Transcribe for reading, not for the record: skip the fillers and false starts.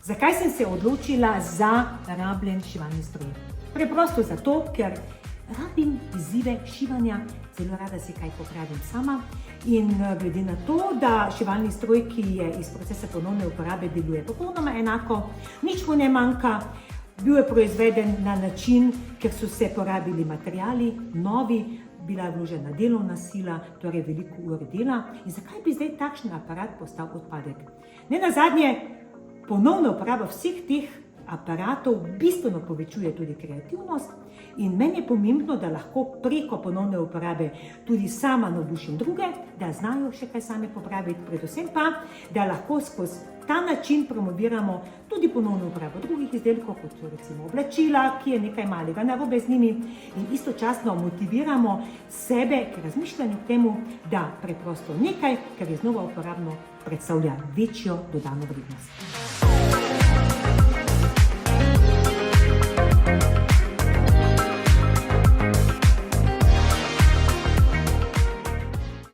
Zakaj sem se odločila za rabljen šivalni stroj? Preprosto zato, ker rabim izzive šivanja, zelo rada si kaj popravim sama in glede na to, da šivalni stroj, ki je iz procesa ponovne uporabe, deluje popolnoma enako, nič mu ne manjka, bil je proizveden na način, ker so se porabili materiali, novi, bila je vložena delovna sila, torej veliko ur dela. In zakaj bi zdaj takšen aparat postal odpadek? Nenazadnje, ponovna uporaba vseh teh aparatov bistveno povečuje tudi kreativnost in meni je pomembno, da lahko preko ponovne uporabe tudi sama navdušim druge, da znajo še kaj sami popraviti, predvsem pa, da lahko skozi ta način promoviramo tudi ponovno uporabo drugih izdelkov, kot so recimo oblačila, ki je nekaj malega narobe z njimi, in istočasno motiviramo sebe k razmišljanju k temu, da preprosto nekaj, kar je znova uporabno, predstavlja večjo dodano vrednost.